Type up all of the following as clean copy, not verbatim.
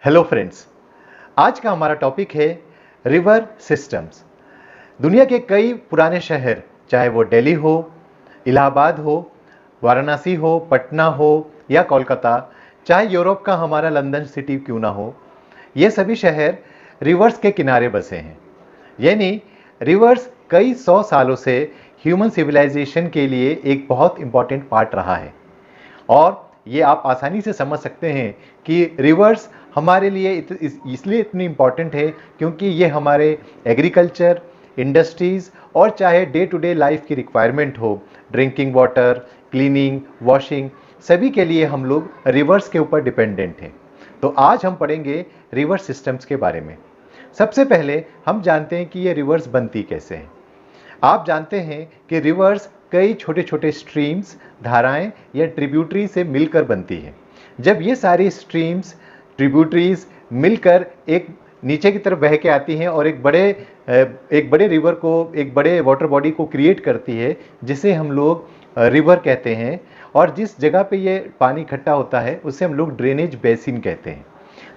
Hello friends, आज का हमारा टॉपिक है रिवर सिस्टम्स। दुनिया के कई पुराने शहर, चाहे वो दिल्ली हो, इलाहाबाद हो, वाराणसी हो, पटना हो या कोलकाता, चाहे यूरोप का हमारा लंदन सिटी क्यों ना हो, ये सभी शहर रिवर्स के किनारे बसे हैं। यानी रिवर्स कई सौ सालों से ह्यूमन सिविलाइजेशन के लिए एक बहुत इंपॉर्टेंट पार्ट रहा है। और ये आप आसानी से समझ सकते हैं कि रिवर्स हमारे लिए इसलिए इतनी इम्पॉर्टेंट है क्योंकि ये हमारे एग्रीकल्चर, इंडस्ट्रीज़ और चाहे डे टू डे लाइफ की रिक्वायरमेंट हो, ड्रिंकिंग वाटर, क्लीनिंग, वॉशिंग, सभी के लिए हम लोग रिवर्स के ऊपर डिपेंडेंट हैं। तो आज हम पढ़ेंगे रिवर सिस्टम्स के बारे में। सबसे पहले हम जानते हैं कि ये रिवर्स बनती कैसे हैं। आप जानते हैं कि रिवर्स कई छोटे छोटे स्ट्रीम्स, धाराएं या ट्रिब्यूटरी से मिलकर बनती है। जब ये सारी स्ट्रीम्स, ट्रिब्यूटरीज मिलकर एक नीचे की तरफ बह के आती हैं और एक बड़े रिवर को, एक बड़े वाटर बॉडी को क्रिएट करती है, जिसे हम लोग रिवर कहते हैं। और जिस जगह पे ये पानी इकट्ठा होता है उसे हम लोग ड्रेनेज बेसिन कहते हैं।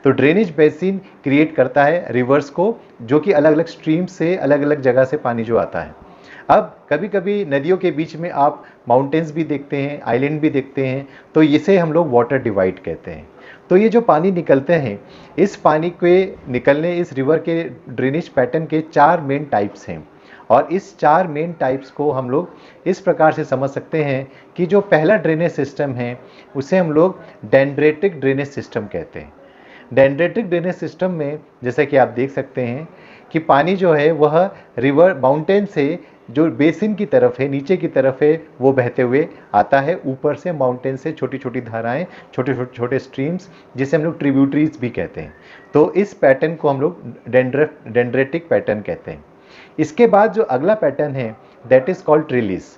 तो ड्रेनेज बेसिन क्रिएट करता है रिवर्स को, जो कि अलग अलग स्ट्रीम से, अलग अलग जगह से पानी जो आता है। अब कभी कभी नदियों के बीच में आप माउंटेन्स भी देखते हैं, आइलैंड भी देखते हैं, तो इसे हम लोग वाटर डिवाइड कहते हैं। तो ये जो पानी निकलते हैं, इस पानी के निकलने, इस रिवर के ड्रेनेज पैटर्न के 4 मेन टाइप्स हैं। और इस 4 मेन टाइप्स को हम लोग इस प्रकार से समझ सकते हैं कि जो पहला ड्रेनेज सिस्टम है उसे हम लोग डेंड्रेटिक ड्रेनेज सिस्टम कहते हैं। डेंड्रेटिक ड्रेनेज सिस्टम में जैसा कि आप देख सकते हैं कि पानी जो है वह रिवर माउंटेन से जो बेसिन की तरफ है, नीचे की तरफ है, वो बहते हुए आता है। ऊपर से माउंटेन से छोटी छोटी धाराएं, छोटे छोटे छोटे स्ट्रीम्स, जिसे हम लोग ट्रिब्यूटरीज भी कहते हैं। तो इस पैटर्न को हम लोग डेंड्रेटिक पैटर्न कहते हैं। इसके बाद जो अगला पैटर्न है दैट इज कॉल्ड ट्रिलिस।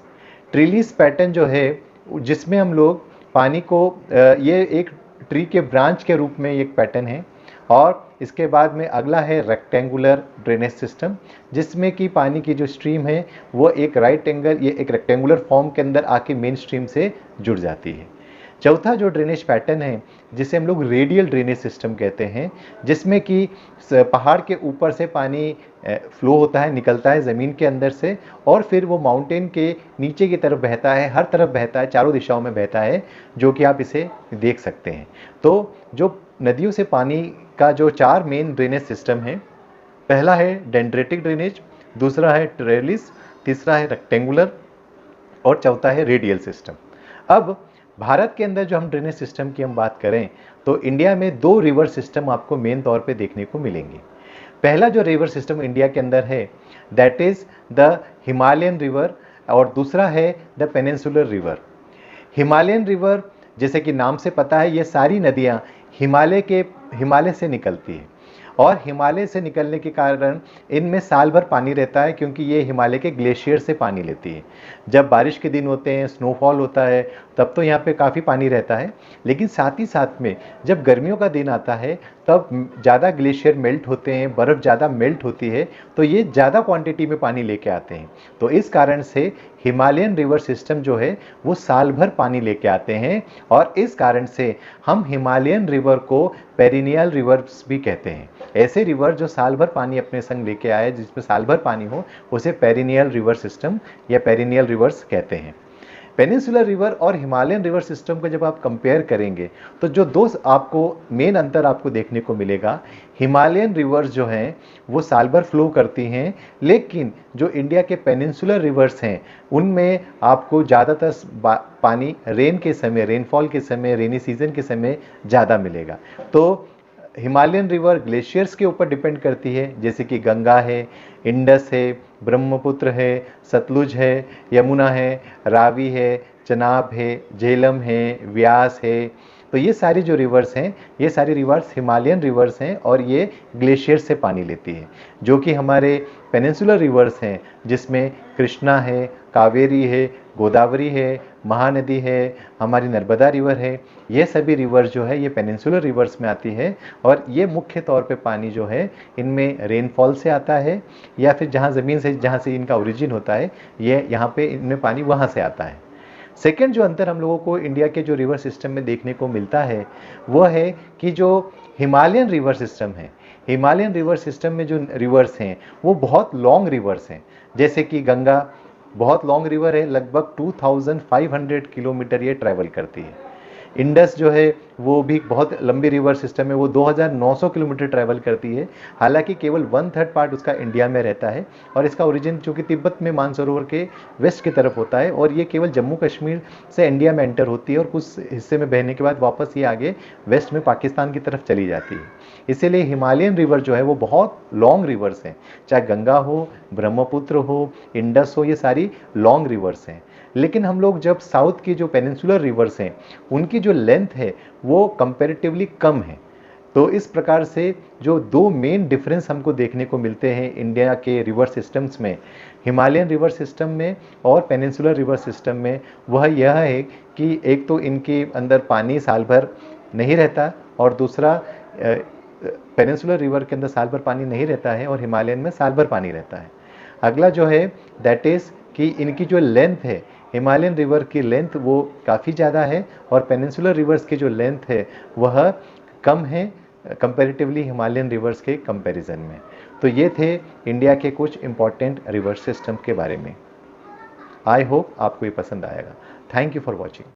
ट्रिलिस पैटर्न जो है, जिसमें हम लोग पानी को ये एक ट्री के ब्रांच के रूप में एक पैटर्न है। और इसके बाद में अगला है रेक्टेंगुलर ड्रेनेज सिस्टम, जिसमें कि पानी की जो स्ट्रीम है वो एक एक रेक्टेंगुलर फॉर्म के अंदर आके मेन स्ट्रीम से जुड़ जाती है। चौथा जो ड्रेनेज पैटर्न है, जिसे हम लोग रेडियल ड्रेनेज सिस्टम कहते हैं, जिसमें कि पहाड़ के ऊपर से पानी फ्लो होता है, निकलता है ज़मीन के अंदर से, और फिर वो माउंटेन के नीचे की तरफ बहता है, हर तरफ बहता है, चारों दिशाओं में बहता है, जो कि आप इसे देख सकते हैं। तो जो नदियों से पानी का जो 4 मेन ड्रेनेज सिस्टम है, पहला है डेंड्रेटिक ड्रेनेज, दूसरा है ट्रेलिस, तीसरा है रेक्टेंगुलर और चौथा है रेडियल सिस्टम। अब भारत के अंदर जो हम ड्रेनेज सिस्टम की हम बात करें तो इंडिया में 2 रिवर सिस्टम आपको मेन तौर पे देखने को मिलेंगे। पहला जो रिवर सिस्टम इंडिया के अंदर है that is the Himalayan river, और दूसरा है the peninsular river. Himalayan river, जैसे कि नाम से पता है, ये सारी नदियाँ हिमालय से निकलती है। और हिमालय से निकलने के कारण इनमें साल भर पानी रहता है, क्योंकि ये हिमालय के ग्लेशियर से पानी लेती है। जब बारिश के दिन होते हैं, स्नोफॉल होता है, तब तो यहाँ पे काफ़ी पानी रहता है। लेकिन साथ ही साथ में जब गर्मियों का दिन आता है तब ज़्यादा ग्लेशियर मेल्ट होते हैं, बर्फ़ ज़्यादा मेल्ट होती है, तो ये ज़्यादा क्वांटिटी में पानी लेके आते हैं। तो इस कारण से हिमालयन रिवर सिस्टम जो है वो साल भर पानी लेके आते हैं, और इस कारण से हम हिमालयन रिवर को पेरिनियल रिवर्स भी कहते हैं। ऐसे रिवर जो साल भर पानी अपने संग लेके आए, जिसमें साल भर पानी हो, उसे पेरिनियल रिवर सिस्टम या पेरिनियल रिवर्स कहते हैं। पेनिनसुलर रिवर और हिमालयन रिवर सिस्टम को जब आप कंपेयर करेंगे तो जो दो आपको मेन अंतर आपको देखने को मिलेगा, हिमालयन रिवर्स जो हैं वो साल भर फ्लो करती हैं, लेकिन जो इंडिया के पेनिनसुलर रिवर्स हैं उनमें आपको ज़्यादातर पानी रेन के समय, रेनफॉल के समय, रेनी सीजन के समय ज़्यादा मिलेगा। तो हिमालयन रिवर ग्लेशियर्स के ऊपर डिपेंड करती है, जैसे कि गंगा है, इंडस है, ब्रह्मपुत्र है, सतलुज है, यमुना है, रावी है, चनाब है, झेलम है, व्यास है। तो ये सारी जो रिवर्स हैं, ये सारी रिवर्स हिमालयन रिवर्स हैं, और ये ग्लेशियर से पानी लेती है। जो कि हमारे पेनिनसुलर रिवर्स हैं, जिसमें कृष्णा है, कावेरी है, गोदावरी है, महानदी है, हमारी नर्मदा रिवर है। ये सभी रिवर्स जो है ये पेनिनसुलर रिवर्स में आती है, और ये मुख्य तौर पे पानी जो है इनमें रेनफॉल से आता है, या फिर जहाँ ज़मीन से, जहाँ से इनका ओरिजिन होता है, ये यहाँ पे इनमें पानी वहाँ से आता है। सेकेंड जो अंतर हम लोगों को इंडिया के जो रिवर सिस्टम में देखने को मिलता है वो है कि जो हिमालयन रिवर सिस्टम है, हिमालयन रिवर सिस्टम में जो रिवर्स हैं वो बहुत लॉन्ग रिवर्स हैं। जैसे कि गंगा बहुत लॉन्ग रिवर है, लगभग 2500 किलोमीटर ये ट्रैवल करती है। इंडस जो है वो भी बहुत लंबी रिवर सिस्टम है, वो 2900 किलोमीटर ट्रैवल करती है। हालांकि केवल 1/3 पार्ट उसका इंडिया में रहता है और इसका ओरिजिन जो कि तिब्बत में मानसरोवर के वेस्ट की तरफ होता है और ये केवल जम्मू कश्मीर से इंडिया में एंटर होती है और कुछ हिस्से में बहने के बाद वापस ये आगे वेस्ट में पाकिस्तान की तरफ चली जाती है। इसीलिए हिमालयन रिवर जो है वो बहुत लॉन्ग रिवर्स हैं, चाहे गंगा हो, ब्रह्मपुत्र हो, इंडस हो, ये सारी लॉन्ग रिवर्स हैं। लेकिन हम लोग जब साउथ की जो पेनिनसुलर रिवर्स हैं उनकी जो लेंथ है वो कंपैरेटिवली कम है। तो इस प्रकार से जो दो मेन डिफरेंस हमको देखने को मिलते हैं इंडिया के रिवर सिस्टम्स में, हिमालयन रिवर सिस्टम में और पेनिनसुलर रिवर सिस्टम में, वह यह है कि एक तो इनके अंदर पानी साल भर नहीं रहता और दूसरा पेनिनसुलर रिवर के अंदर साल भर पानी नहीं रहता है और हिमालयन में साल भर पानी रहता है। अगला जो है दैट इज़ कि इनकी जो लेंथ है, हिमालयन रिवर की लेंथ वो काफ़ी ज़्यादा है और पेनिनसुलर रिवर्स की जो लेंथ है वह कम है कंपैरेटिवली हिमालयन रिवर्स के कंपैरिजन में। तो ये थे इंडिया के कुछ इंपॉर्टेंट रिवर सिस्टम के बारे में। आई होप आपको ये पसंद आएगा। Thank you for watching.